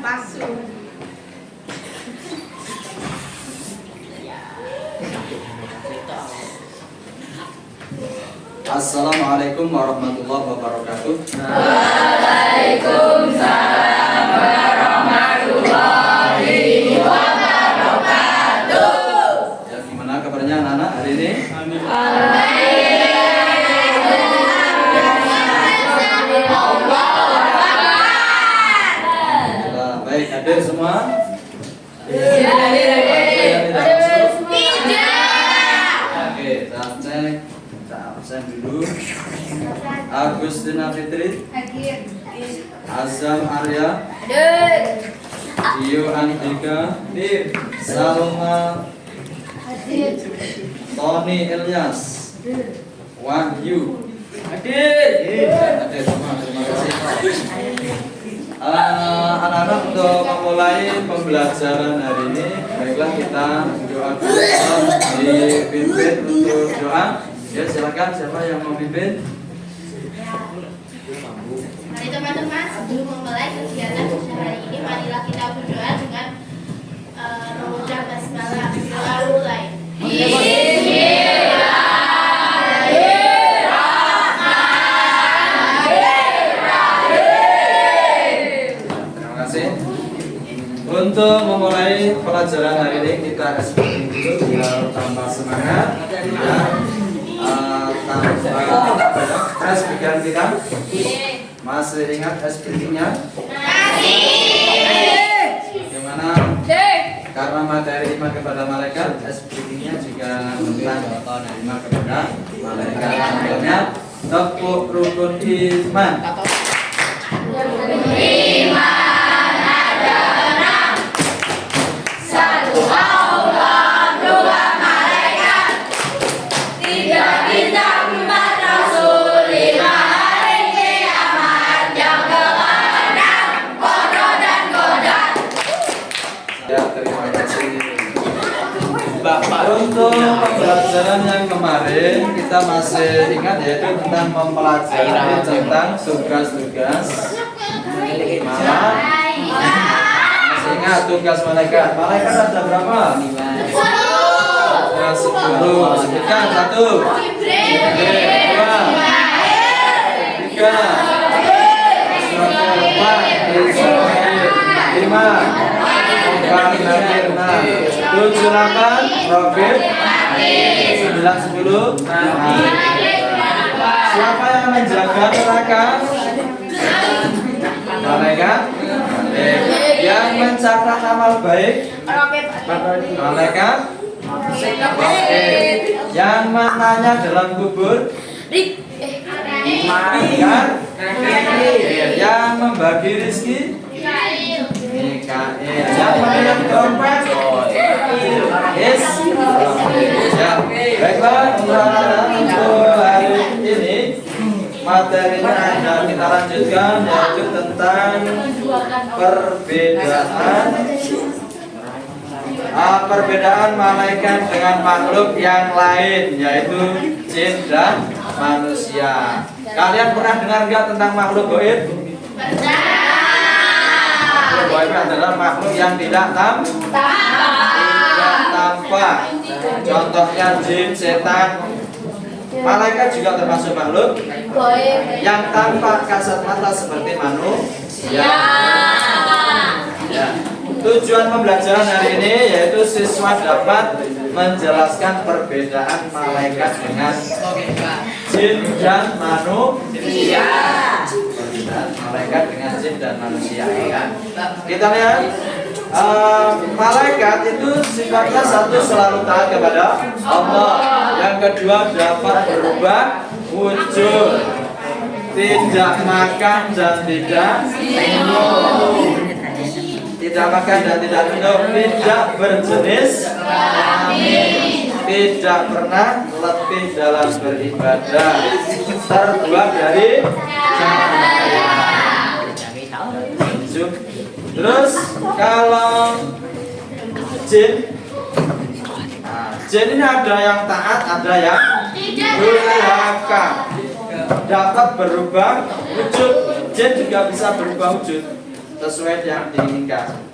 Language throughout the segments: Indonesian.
palsu. Assalamualaikum warahmatullahi wabarakatuh. Waalaikumsalam warahmatullahi wabarakatuh. Ya, gimana kabarnya anak-anak hari ini? Baik, hadir semua? Oke, kita cek. Kita absen dulu. Agustina Fitri, Azam Arya, Dio Andika, Salma, Tony Ilyas, Wahyu. Hadir semua, terima kasih. Anak-anak, untuk memulai pembelajaran hari ini, baiklah kita doa dulu, dipimpin untuk doa. Ya, silakan siapa yang mau pimpin? Mari teman-teman, sebelum memulai kegiatan hari ini, marilah kita berdoa dengan mengucap basmalah. Kita mulai. Terima kasih. Untuk memulai pelajaran hari ini, kita SPT dulu biar tambah semangat. Tes pikiran kita. Masih ingat SPT-nya? Bagaimana? Karena materi iman kepada malaikat, SPT-nya juga tentang iman kepada malaikat. Contohnya, tepuk rukun iman. Ya, terima kasih. Untuk pembelajaran yang kemarin kita masih ingat, yaitu tentang mempelajari tentang tugas-tugas malam. Masih ingat tugas malaikat? Malaikat ada berapa? Ada 10. Sebutkan 1, 2, 3, 4, 5, 7, 8, Robert, 9, 10. Siapa yang menjaga neraka? Malaikat. Yang mencatat amal baik? Malaikat. Yang mananya dalam kubur? Malaikat. Yang membagi rezeki? Mikael. Yang memegang dompet? Yes. Ya. Baiklah, untuk hari ini materinya ada kita lanjutkan, yaitu tentang perbedaan malaikat dengan makhluk yang lain, yaitu jin dan manusia. Kalian pernah dengar nggak tentang makhluk gaib? Makhluk gaib adalah makhluk yang tidak tampak. Contohnya jin, setan. Malaikat juga termasuk makhluk yang tampak kasat mata seperti manusia. Ya. Tujuan pembelajaran hari ini yaitu siswa dapat menjelaskan perbedaan malaikat dengan jin dan manusia. Perbedaan malaikat dengan jin dan manusia. Kita lihat, malaikat itu sifatnya satu, selalu taat kepada Allah. Yang kedua, dapat berubah wujud, tidak makan dan tidak minum, tidak makan dan tidak minum, tidak berjenis kelamin, tidak pernah letih dalam beribadah, terbuat dari cahaya. Terus kalau jin, jin ini ada yang taat, ada yang durhaka, dapat berubah wujud. Jin juga bisa berubah wujud. sesuai yang diinginkan,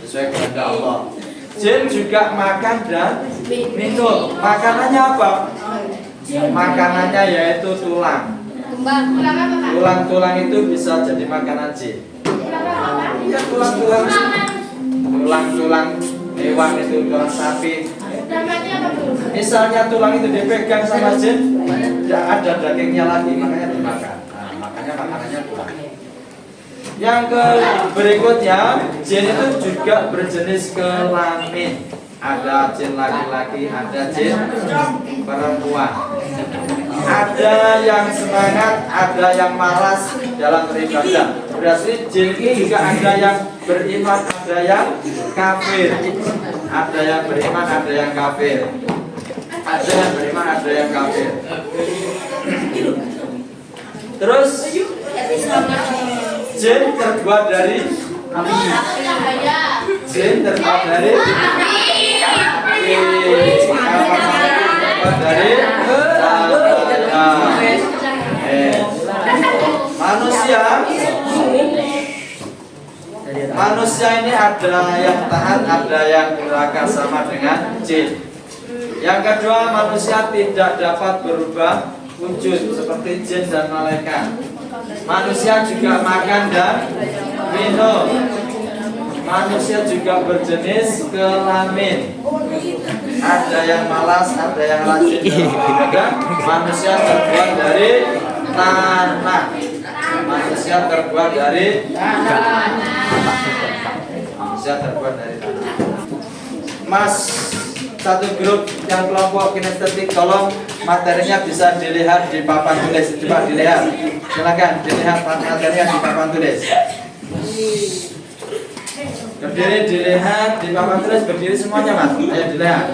sesuai kehendak Allah. Jin juga makan dan minum. Makanannya apa? Makanannya yaitu tulang. Tulang-tulang itu bisa jadi makanan jin. Ya, tulang-tulang hewan itu, tulang sapi. Misalnya tulang itu dipegang sama jin, tidak ada dagingnya lagi, makanya dimakan. Nah, makanya makanannya tulang. Yang berikutnya, jin itu juga berjenis kelamin. Ada jin laki-laki, ada jin perempuan. Ada yang semangat, ada yang malas dalam beribadah. Berarti jin ini juga ada yang beriman, ada yang kafir. Ada yang beriman, ada yang kafir. Ada yang beriman, ada yang kafir. Terus jin terbuat dari api. Jin terbuat dari manusia ini ada yang taat, ada yang durhaka, sama dengan jin. Yang kedua, manusia tidak dapat berubah wujud seperti jin dan malaikat. Manusia juga makan dan minum. Manusia juga berjenis kelamin. Ada yang malas, ada yang rajin beribadah. Manusia terbuat dari tanah. Manusia terbuat dari tanah. Manusia terbuat dari tanah. Mas, satu grup yang kelompok kinestetik, tolong materinya bisa dilihat di papan tulis. Coba dilihat. Silakan dilihat materinya di papan tulis. Berdiri dilihat di papan tulis, berdiri semuanya Mas. Ayo dilihat.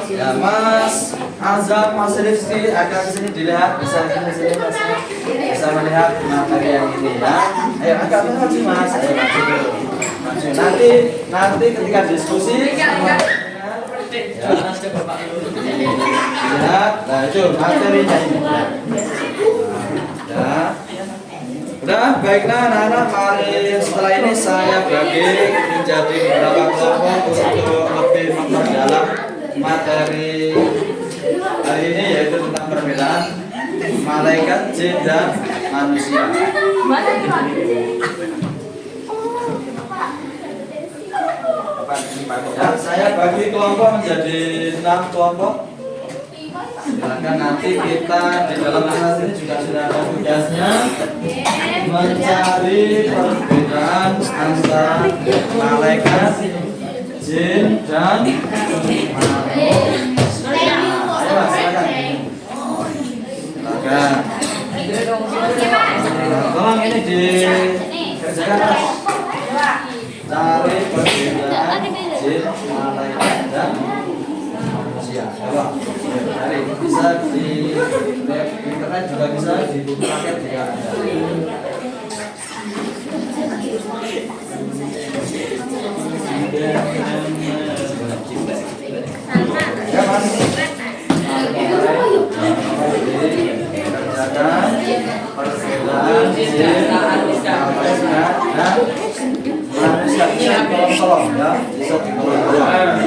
Ya Mas Azam, Mas Rifki agak kesini dilihat, bisa kesini Mas, bisa melihat materi yang ini ya. Ayo agak maju Mas, ayo maju dulu. Maju. Nanti ketika diskusi semua ya, lihat, nah itu materinya ini. Ya. Udah, baiklah anak-anak, mari setelah ini saya bagi menjadi beberapa kelompok untuk lebih memperdalam materi hari ini, yaitu tentang perbedaan malaikat, jin dan manusia. Ya, saya bagi kelompok menjadi 6 kelompok. Silakan, nanti kita di dalam kelas ini juga sudah ada tugasnya mencari perbedaan antara malaikat, jin dan manusia. Silakan. Tolong ini dikerjakan Mas. Cari perbedaan jin, malaikat dan manusia. Coba cari, bisa di internet juga bisa, di buku paket juga ada. Ya Mas, kerjakan perbedaan jin, malaikat dan manusia. Bisa kolom-kolom ya, bisa di kolom-kolom.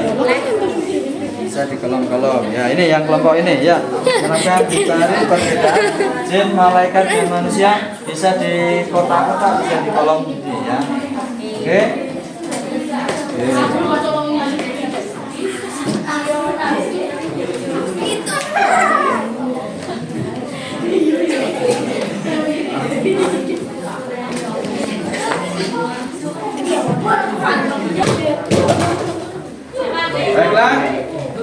Bisa di kolom-kolom. Ya, ini yang kelompok ini ya. Silakan dicari perbedaan jin, malaikat dan manusia, bisa di kotak-kotak, bisa di kolom ini ya. Oke. Baiklah,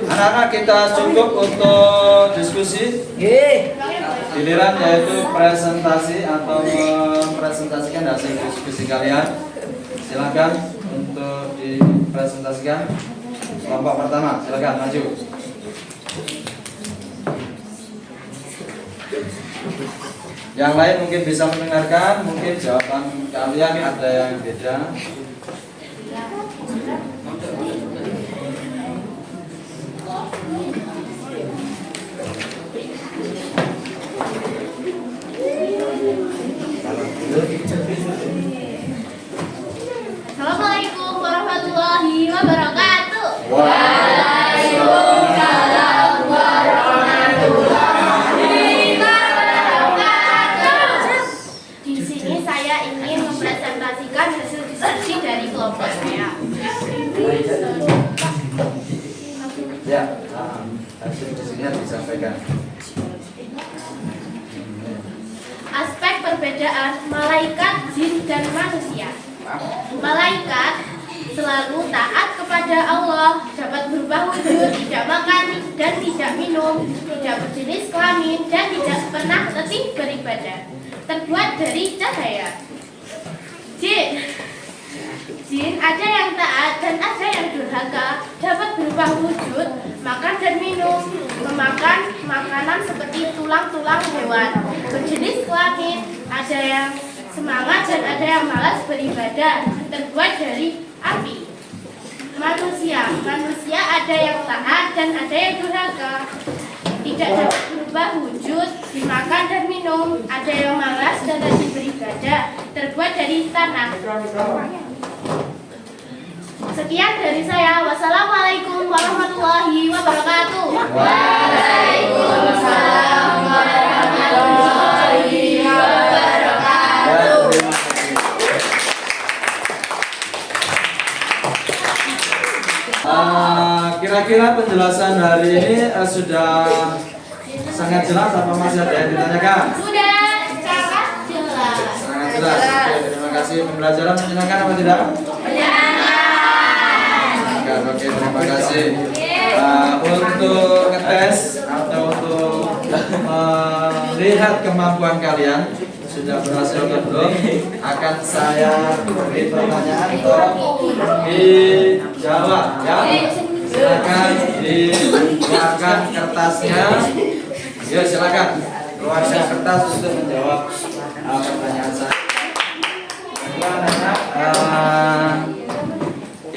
anak-anak, kita cukup untuk diskusi. Giliran yaitu presentasi atau mempresentasikan hasil diskusi kalian. Silakan untuk dipresentasikan. Kelompok pertama, silakan maju. Yang lain mungkin bisa mendengarkan, mungkin jawaban kalian ada yang beda. warahmatullahi wabarakatuh. Waalaikumsalam warahmatullahi wabarakatuh. Di sini saya ingin mempresentasikan hasil diskusi dari kelompok saya. Ya, hasil diskusinya disampaikan. Aspek perbedaan malaikat, jin, dan manusia. Malaikat selalu taat kepada Allah, dapat berubah wujud, tidak makan dan tidak minum, tidak berjenis kelamin, dan tidak pernah letih beribadah. Terbuat dari cahaya. Jin ada yang taat dan ada yang durhaka, dapat berubah wujud, makan dan minum, memakan makanan seperti tulang-tulang hewan, berjenis kelamin, ada yang semangat dan ada yang malas beribadah, terbuat dari api. Manusia ada yang taat dan ada yang durhaka, tidak dapat berubah wujud, dimakan dan minum, ada yang malas dan rajin beribadah, terbuat dari tanah. Sekian dari saya. Wassalamualaikum warahmatullahi wabarakatuh. Waalaikumsalam warahmatullahi wabarakatuh. Kira-kira penjelasan hari ini sudah sangat jelas apa masih ada yang ditanyakan? Sudah sangat jelas. Sangat jelas. Oke, terima kasih. Pembelajaran menyenangkan apa tidak? Oke, terima kasih. Untuk ngetes atau untuk melihat kemampuan kalian sudah berhasil atau belum, akan saya beri pertanyaan untuk dijawab ya. Silakan dikeluarkan kertasnya. Ya, silakan keluarkan kertas untuk menjawab pertanyaan saya.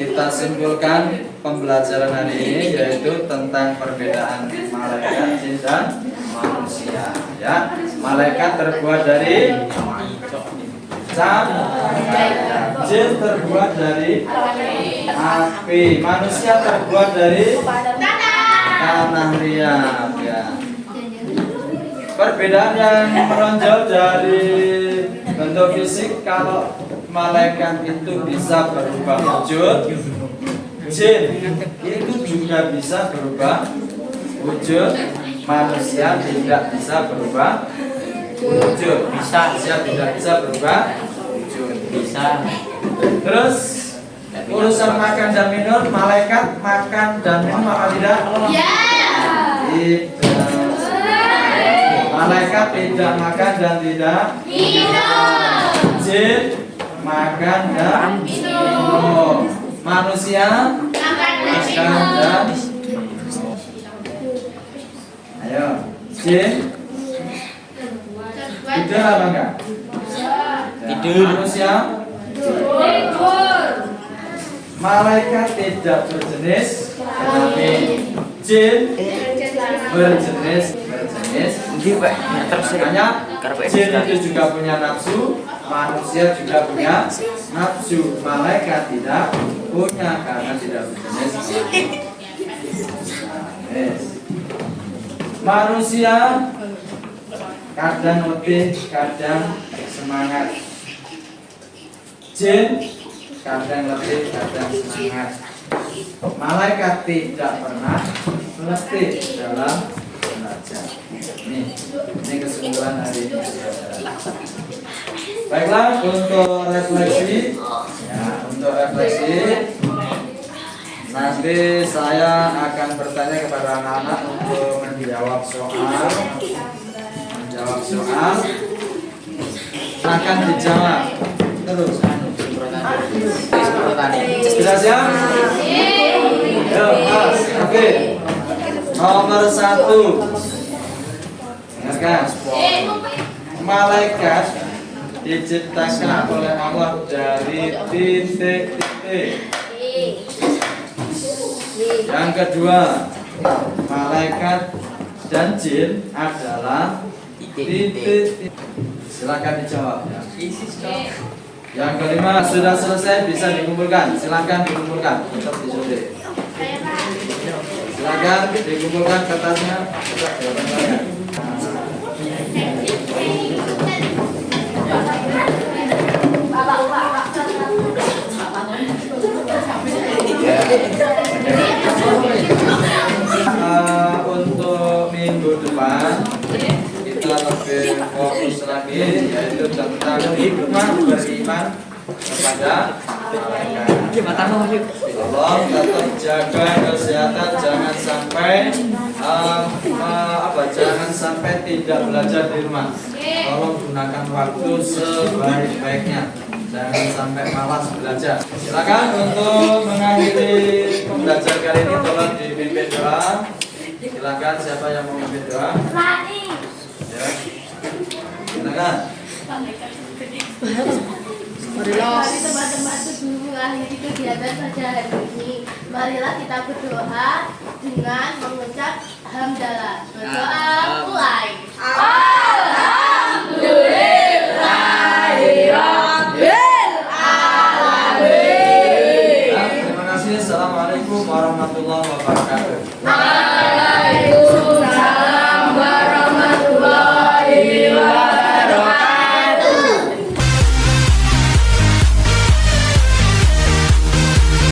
Kita simpulkan pembelajaran hari ini yaitu tentang perbedaan malaikat, jin dan manusia. Ya, malaikat terbuat dari cahaya, jin terbuat dari api, manusia terbuat dari tanah liat. Ya. Perbedaan yang menonjol dari bentuk fisik, kalau malaikat itu bisa berubah wujud, jin itu juga bisa berubah wujud, manusia tidak bisa berubah wujud. Manusia tidak bisa berubah wujud. Bisa. Terus urusan makan dan minum, malaikat makan dan minum apa tidak? Ya. Tidak. Malaikat tidak makan dan tidak Minum. jin makan dan minum. Manusia Makan dan makan dan ayo jin tidur apa enggak? Tidur. Manusia malaikat tidak berjenis kelamin, jin berjenis. Makanya jin itu juga punya nafsu, manusia juga punya nafsu. Malaikat tidak punya karena tidak berjenis. Manusia kadang letih, kadang semangat. Jin kadang letih, kadang semangat. Malaikat tidak pernah letih dalam belajar. Ini kesimpulan hari ini. Baiklah, untuk refleksi, ya, untuk refleksi nanti saya akan bertanya kepada anak-anak untuk menjawab soal. Akan dijawab terus. Sudah siap? Yo, Mas, oke. Nomor 1. Dengarkan. Malaikat diciptakan oleh Allah dari titik-titik. Yang kedua, malaikat dan jin adalah titik-titik. Silakan dijawab ya. Yang kelima sudah selesai bisa dikumpulkan. Silakan dikumpulkan. Tetap disuntik. Silakan dikumpulkan kertasnya. Untuk minggu depan kita lebih fokus lagi, yaitu tentang hikmah beriman kepada malaikat. Tolong tetap jaga kesehatan, jangan sampai jangan sampai tidak belajar di rumah. Tolong gunakan waktu sebaik-baiknya. Jangan sampai malas belajar. Silakan untuk mengakhiri pembelajaran kali ini tolong dipimpin doa. Silakan siapa yang mau memimpin doa? Ya. Silakan. Mari teman-teman sebelum mengakhiri kegiatan pada hari ini, marilah kita berdoa dengan mengucap hamdalah. Berdoa mulai. Terima kasih. Assalamualaikum warahmatullahi wabarakatuh.